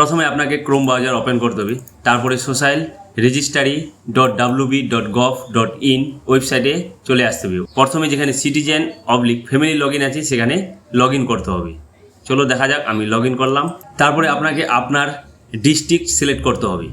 প্রথমে আপনাকে Chrome browser open করতে হবে, তারপরে সোশ্যাল registry.wb.gov.in ওয়েবসাইটে চলে আসতে হবে। প্রথমে যেখানে সিটিজেন ফ্যামিলি লগ ইন আছে সেখানে লগ ইন করতে হবে। চলো দেখা যাক, আমি লগ ইন করলাম। তারপরে আপনাকে আপনার ডিস্ট্রিক্ট সিলেক্ট করতে হবে,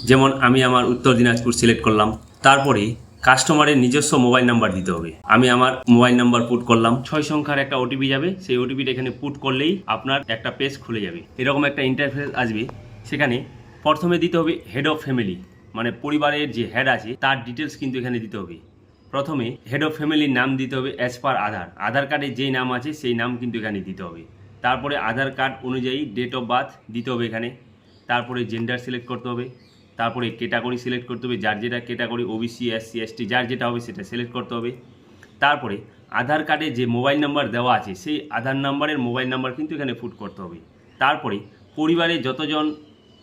যেমন আমি আমার উত্তর দিনাজপুর সিলেক্ট করলাম। তারপরে কাস্টমারের নিজস্ব মোবাইল নাম্বার দিতে হবে। আমি আমার মোবাইল নাম্বার পুট করলাম। 6 সংখ্যার একটা ওটিপি যাবে, সেই ওটিপিটা এখানে পুট করলেই আপনার একটা পেজ খুলে যাবে। এরকম একটা ইন্টারফেস আসবে। সেখানে প্রথমে দিতে হবে হেড অফ ফ্যামিলি, মানে পরিবারের যে হেড আছে তার ডিটেলস কিন্তু এখানে দিতে হবে। প্রথমে হেড অফ ফ্যামিলির নাম দিতে হবে অ্যাজ পার আধার কার্ডে যেই নাম আছে সেই নাম কিন্তু এখানে দিতে হবে। তারপরে আধার কার্ড অনুযায়ী ডেট অফ বার্থ দিতে হবে এখানে। তারপরে জেন্ডার সিলেক্ট করতে হবে। তারপরে ক্যাটাগরি সিলেক্ট করতে হবে, যার যেটা ক্যাটাগরি, ওবিসি, এসসি, এসটি, যার যেটা হবে সেটা সিলেক্ট করতে হবে। তারপরে আধার কার্ডে যে মোবাইল নাম্বার দেওয়া আছে সেই আধার নাম্বারের মোবাইল নাম্বার কিন্তু এখানে পুট করতে হবে। তারপরে পরিবারে যতজন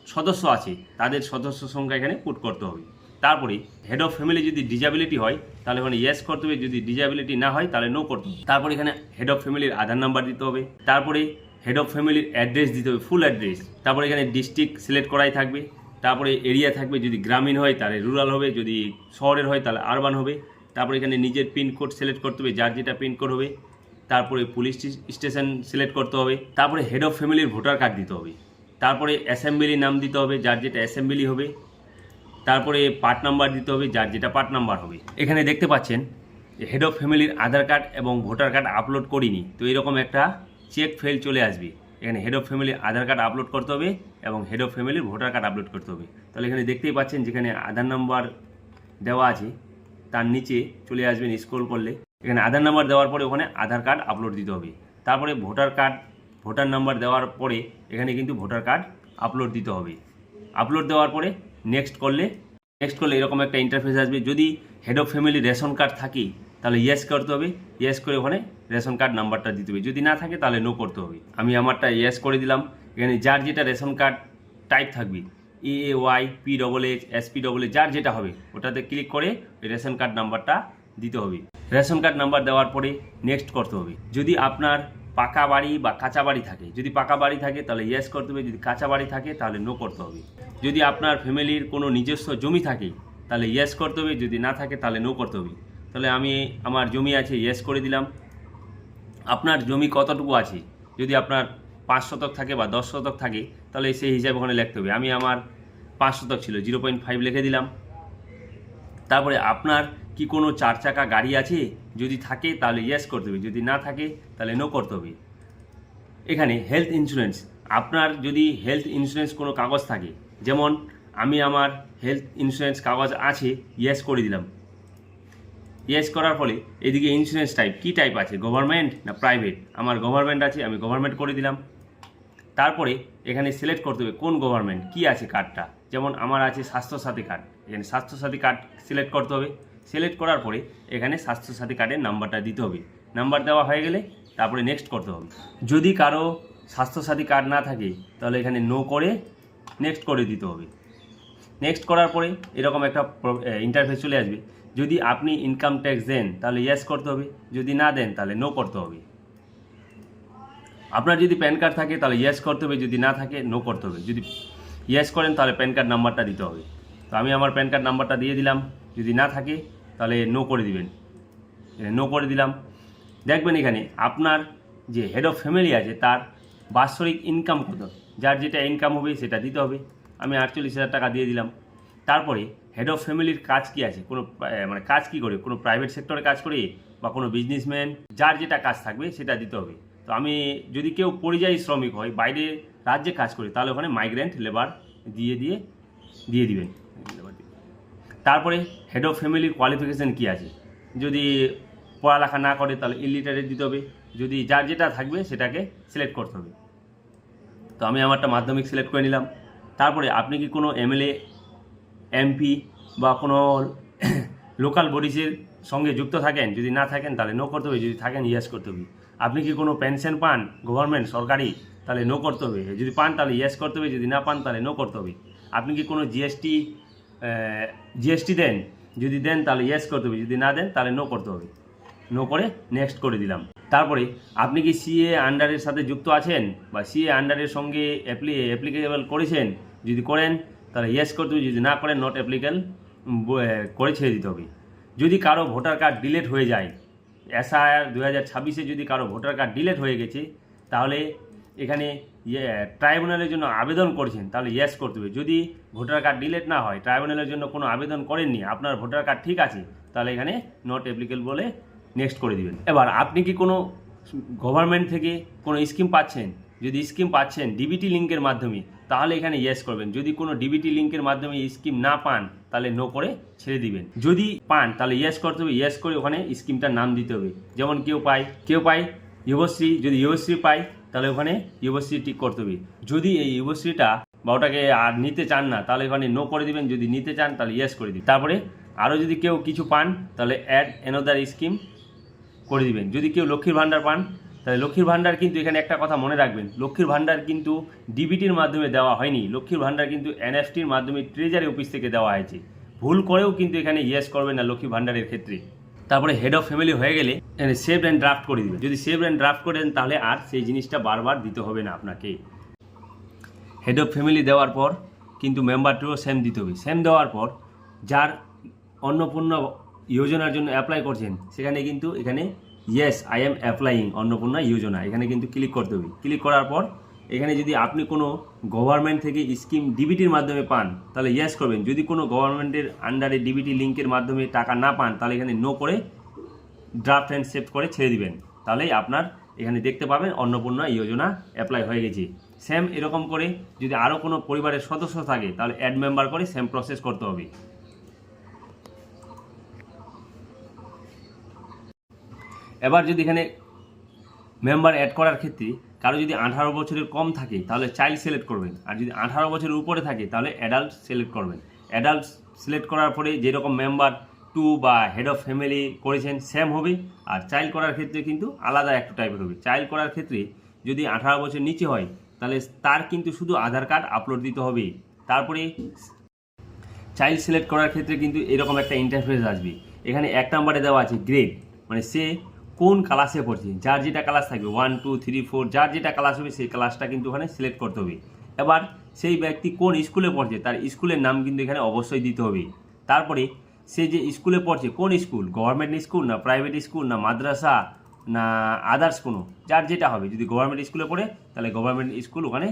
সদস্য আছে তাদের সদস্য সংখ্যা এখানে পুট করতে হবে। তারপরে হেড অফ ফ্যামিলি যদি ডিজাবিলিটি হয় তাহলে এখানে ইয়েস করতে হবে, যদি ডিজাবিলিটি না হয় তাহলে নো করতে হবে। তারপরে এখানে হেড অফ ফ্যামিলির আধার নাম্বার দিতে হবে। তারপরে হেড অফ ফ্যামিলির অ্যাড্রেস দিতে হবে, ফুল অ্যাড্রেস। তারপরে এখানে ডিস্ট্রিক্ট সিলেক্ট করাই থাকবে। তারপরে এরিয়া থাকবে, যদি গ্রামীণ হয় তাহলে রুরাল হবে, যদি শহরের হয় তাহলে আরবান হবে। তারপরে এখানে নিজের পিনকোড সিলেক্ট করতে হবে, যার যেটা পিনকোড হবে। তারপরে পুলিশ স্টেশন সিলেক্ট করতে হবে। তারপরে হেড অফ ফ্যামিলির ভোটার কার্ড দিতে হবে। তারপরে অ্যাসেম্বলির নাম দিতে হবে, যার যেটা অ্যাসেম্বলি হবে। তারপরে পার্ট নাম্বার দিতে হবে, যার যেটা পার্ট নাম্বার হবে। এখানে দেখতে পাচ্ছেন হেড অফ ফ্যামিলির আধার কার্ড এবং ভোটার কার্ড আপলোড করিনি, তো এরকম একটা চেক ফেল চলে আসবে। এখানে হেড অফ ফ্যামিলির আধার কার্ড আপলোড করতে হবে এবং হেড অফ ফ্যামিলির ভোটার কার্ড আপলোড করতে হবে। তাহলে এখানে দেখতেই পাচ্ছেন যেখানে আধার নাম্বার দেওয়া আছে তার নিচে চলে আসবেন স্ক্রল করলে, এখানে আধার নাম্বার দেওয়ার পরে ওখানে আধার কার্ড আপলোড দিতে হবে। তারপরে ভোটার নাম্বার দেওয়ার পরে এখানে কিন্তু ভোটার কার্ড আপলোড দিতে হবে। আপলোড দেওয়ার পরে নেক্সট করলে এরকম একটা ইন্টারফেস আসবে। যদি head of family ration card থাকে তাহলে ইয়েস করতে হবে, ইয়েস করে ওখানে রেশন কার্ড নাম্বারটা দিতে হবে। যদি না থাকে তাহলে নো করতে হবে। আমি আমারটা ইয়েস করে দিলাম। এখানে যার যেটা রেশন কার্ড টাইপ থাকবে, EAY, PHH, SPHH, যার যেটা হবে ওটাতে ক্লিক করে ওই রেশন কার্ড নাম্বারটা দিতে হবে। রেশন কার্ড নাম্বার দেওয়ার পরে নেক্সট করতে হবে। যদি আপনার পাকা বাড়ি বা কাঁচা বাড়ি থাকে, যদি পাকা বাড়ি থাকে তাহলে ইয়েস করতে হবে, যদি কাঁচা বাড়ি থাকে তাহলে নো করতে হবে। যদি আপনার ফ্যামিলির কোনো নিজস্ব জমি থাকে তাহলে ইয়েস করতে হবে, যদি না থাকে তাহলে নো করতে হবে। তাহলে আমি আমার জমি আছে, ইয়েস করে দিলাম। আপনার জমি কতটুকু আছে, যদি আপনার 5 শতক থাকে বা 10 শতক থাকে তাহলে সেই হিসাবে ওখানে লিখতে হবে। আমি আমার 5 শতক ছিল, 0.5 লিখে দিলাম। তারপরে আপনার কি কোনো 4 চাকা গাড়ি আছে, যদি থাকে তাহলে ইয়েস করতে হবে, যদি না থাকে তাহলে নো করতে হবে। এখানে হেলথ ইন্স্যুরেন্স, আপনার যদি হেলথ ইন্স্যুরেন্স কোনো কাগজ থাকে, যেমন আমি আমার হেলথ ইন্স্যুরেন্স কাগজ আছে, ইয়েস করে দিলাম। ইয়েস করার ফলে এদিকে ইন্স্যুরেন্স টাইপ, কী টাইপ আছে, গভর্নমেন্ট না প্রাইভেট, আমার গভর্নমেন্ট আছে, আমি গভর্নমেন্ট করে দিলাম। তারপরে এখানে সিলেক্ট করতে হবে কোন গভর্নমেন্ট, কী আছে কার্ডটা, যেমন আমার আছে স্বাস্থ্যসাথী কার্ড, এখানে স্বাস্থ্যসাথী কার্ড সিলেক্ট করতে হবে। সিলেক্ট করার পরে এখানে স্বাস্থ্যসাথী কার্ডের নাম্বারটা দিতে হবে। নাম্বার দেওয়া হয়ে গেলে তারপরে নেক্সট করতে হবে। যদি কারো স্বাস্থ্যসাথী কার্ড না থাকে তাহলে এখানে নো করে নেক্সট করে দিতে হবে। নেক্সট করার পরে এরকম একটা ইন্টারফেস চলে আসবে। যদি আপনি ইনকাম ট্যাক্স দেন তাহলে ইয়েস করতে হবে, যদি না দেন তাহলে নো করতে হবে। আপনার যদি প্যান কার্ড থাকে তাহলে ইয়েস করতে হবে, যদি না থাকে নো করতে হবে। যদি ইয়েস করেন তাহলে প্যান কার্ড নাম্বারটা দিতে হবে। তো আমি আমার প্যান কার্ড নাম্বারটা দিয়ে দিলাম, যদি না থাকে তাহলে নো করে দিবেন। নো করে দিলাম। দেখবেন এখানে আপনার যে হেড অফ ফ্যামিলি আছে তার বাৎসরিক ইনকাম কত, যার যেটা ইনকাম হবে সেটা দিতে হবে। আমি 48,000 টাকা দিয়ে দিলাম। তারপরে হেড অফ ফ্যামিলির কাজ কি আছে, কোনো মানে কাজ কি করে, কোনো প্রাইভেট সেক্টরে কাজ করে বা কোনো বিজনেসম্যান, যার যেটা কাজ থাকবে সেটা দিতে হবে। তো আমি যদি কেউ পরিযায়ী শ্রমিক হয়, বাইরে রাজ্যে কাজ করে, তাহলে ওখানে মাইগ্রেন্ট লেবার দিয়ে দিবেন। তারপরে হেড অফ ফ্যামিলির কোয়ালিফিকেশান কী আছে, যদি পড়ালেখা না করে তাহলে ইলিটারেট দিতে হবে, যদি যার যেটা থাকবে সেটাকে সিলেক্ট করতে হবে। তো আমি আমারটা মাধ্যমিক সিলেক্ট করে নিলাম। তারপরে আপনি কি কোনো MLA, MP বা কোনো লোকাল বডিজের সঙ্গে যুক্ত থাকেন, যদি না থাকেন তাহলে নো করতে হবে, যদি থাকেন ইয়েস করতে হবে। আপনি কি কোনো পেনশন পান গভর্নমেন্ট সরকারি, তাহলে নো করতে হবে, যদি পান তাহলে ইয়েস করতে হবে, যদি না পান তাহলে নো করতে হবে। আপনি কি কোনো GST দেন, যদি দেন তাহলে ইয়েস করতে হবে, যদি না দেন তাহলে নো করতে হবে। নো করে নেক্সট করে দিলাম। তারপরে আপনি কি সিএ আন্ডারের সাথে যুক্ত আছেন বা সিএ আন্ডারের সঙ্গে অ্যাপ্লিকেবল করেছেন, যদি করেন তাহলে ইয়েস করতে হবে, যদি না করেন নট অ্যাপ্লিকেবল করে ছেড়ে দিতে হবে। যদি কারো ভোটার কার্ড ডিলেট হয়ে যায়, এসআইআর 2026-এ যদি কারো ভোটার কার্ড ডিলেট হয়ে গেছে, তাহলে এখানে ট্রাইব্যুনালের জন্য আবেদন করেছেন তাহলে ইয়েস করতে হবে। যদি ভোটার কার্ড ডিলেট না হয়, ট্রাইব্যুনালের জন্য কোনো আবেদন করেননি, আপনার ভোটার কার্ড ঠিক আছে, তাহলে এখানে নট অ্যাপ্লিকেবল বলে নেক্সট করে দিবেন। এবার আপনি কি কোনো গভর্নমেন্ট থেকে কোনো স্কিম পাচ্ছেন, যদি স্কিম পাচ্ছেন ডিবিটি লিঙ্কের মাধ্যমে, তাহলে এখানে ইয়েস করবেন। যদি কোনো ডিবিটি লিঙ্কের মাধ্যমে স্কিম না পান, তাহলে নো করে ছেড়ে দিবেন। যদি পান তাহলে ইয়েস করতে হবে, ইয়েস করে ওখানে স্কিমটার নাম দিতে হবে। যেমন কেউ পায় যুবশ্রী, যদি যুবশ্রী পায় তাহলে ওখানে যুবশ্রী টিক করতে হবে। যদি এই যুবশ্রীটা বা ওটাকে আর নিতে চান না, তাহলে ওখানে নো করে দিবেন। যদি নিতে চান তাহলে ইয়েস করে দিবেন। তারপরে আরও যদি কেউ কিছু পান তাহলে অ্যাড অ্যানাদার স্কিম করে দিবেন। যদি কেউ লক্ষ্মীর ভাণ্ডার পান, তাহলে লক্ষ্মীর ভাণ্ডার কিন্তু এখানে একটা কথা মনে রাখবেন, লক্ষ্মীর ভাণ্ডার কিন্তু ডিবিটির মাধ্যমে দেওয়া হয়নি, লক্ষ্মীর ভাণ্ডার কিন্তু এনএফটির মাধ্যমে ট্রেজারি অফিস থেকে দেওয়া হয়েছে। ভুল করেও কিন্তু এখানে ইয়েস করবেন না লক্ষ্মীর ভাণ্ডারের ক্ষেত্রে। তারপরে হেড অফ ফ্যামিলি হয়ে গেলে এখানে সেভ অ্যান্ড ড্রাফট করে দিবেন। যদি সেভ অ্যান্ড ড্রাফট করেন তাহলে আর সেই জিনিসটা বারবার দিতে হবে না আপনাকে। হেড অফ ফ্যামিলি দেওয়ার পর কিন্তু মেম্বার টুও সেম দিতে হবে। সেম দেওয়ার পর যার অন্নপূর্ণা যোজনার জন্য অ্যাপ্লাই করছেন, সেখানে কিন্তু এখানে yes I am applying Annapurna Yojana, এখানে কিন্তু ক্লিক করতে হবে। ক্লিক করার পর এখানে যদি আপনি কোনো গভর্নমেন্ট থেকে স্কিম ডিবিটির মাধ্যমে পান তাহলে ইয়েস করবেন। যদি কোনো গভর্নমেন্টের আন্ডারে ডিবিটি লিঙ্কের মাধ্যমে টাকা না পান, তাহলে এখানে নো করে ড্রাফট অ্যান্ড সেভ করে ছেড়ে দিবেন। তাহলেই আপনার এখানে দেখতে পাবেন অন্নপূর্ণা যোজনা অ্যাপ্লাই হয়ে গেছে। সেম এরকম করে যদি আরও কোনো পরিবারের সদস্য থাকে তাহলে অ্যাড মেম্বার করে সেম প্রসেস করতে হবে। এবার যদি এখানে মেম্বার অ্যাড করার ক্ষেত্রে কারো যদি 18 বছরের কম থাকে তাহলে চাইল্ড সিলেক্ট করবেন, আর যদি 18 বছরের উপরে থাকে তাহলে অ্যাডাল্ট সিলেক্ট করবেন। অ্যাডাল্ট সিলেক্ট করার পরে যেরকম মেম্বার টু বা হেড অফ ফ্যামিলি করেছেন সেম হবে, আর চাইল্ড করার ক্ষেত্রে কিন্তু আলাদা একটু টাইপের হবে। চাইল্ড করার ক্ষেত্রে যদি 18 বছর নিচে হয় তাহলে তার কিন্তু শুধু আধার কার্ড আপলোড দিতে হবে। তারপরে চাইল্ড সিলেক্ট করার ক্ষেত্রে কিন্তু এরকম একটা ইন্টারফেস আসবে। এখানে 1 নম্বরে দেওয়া আছে গ্রেড, মানে সে কোন ক্লাসে পড়ছে, যার যেটা ক্লাস থাকবে 1 2 3 4 যার যেটা ক্লাস হবে সেই ক্লাসটা কিন্তু ওখানে সিলেক্ট করতে হবে। এবার সেই ব্যক্তি কোন স্কুলে পড়ছে তার স্কুলের নাম কিন্তু এখানে অবশ্যই দিতে হবে। তারপরে সে যে স্কুলে পড়ছে কোন স্কুল, গভর্নমেন্ট স্কুল না প্রাইভেট স্কুল না মাদ্রাসা না আদার্স কোনো, যার যেটা হবে। যদি গভর্নমেন্ট স্কুলে পড়ে তাহলে গভর্নমেন্ট স্কুল ওখানে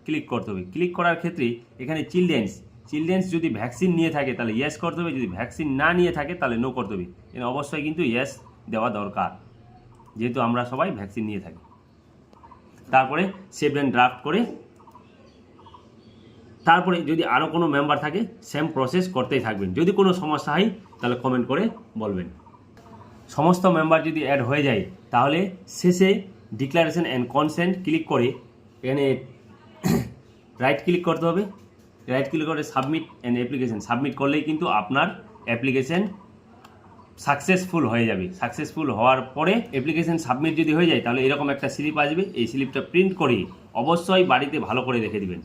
ক্লিক করতে হবে। ক্লিক করার ক্ষেত্রে এখানে চিলড্রেন্স যদি ভ্যাকসিন নিয়ে থাকে তাহলে ইয়েস করতে হবে, যদি ভ্যাকসিন না নিয়ে থাকে তাহলে নো করতে হবে। এখানে অবশ্যই কিন্তু ইয়েস দেওয়া দরকার, যেহেতু আমরা সবাই ভ্যাকসিন নিয়ে থাকি। তারপরে সেভ অ্যান্ড ড্রাফট করে তারপরে যদি আরও কোনো মেম্বার থাকে সেম প্রসেস করতেই থাকবেন। যদি কোনো সমস্যা হয় তাহলে কমেন্ট করে বলবেন। সমস্ত মেম্বার যদি অ্যাড হয়ে যায় তাহলে শেষে ডিক্লারেশন অ্যান্ড কনসেন্ট ক্লিক করে এখানে রাইট ক্লিক করতে হবে। রাইট ক্লিক করে সাবমিট অ্যান্ড অ্যাপ্লিকেশন সাবমিট করলেই কিন্তু আপনার অ্যাপ্লিকেশন সাকসেসফুল হয়ে যাবে। সাকসেসফুল হওয়ার পরে অ্যাপ্লিকেশন সাবমিট যদি হয়ে যায় তাহলে এরকম একটা স্লিপ আসবে। এই স্লিপটা প্রিন্ট করে অবশ্যই বাড়িতে ভালো করে রেখে দিবেন।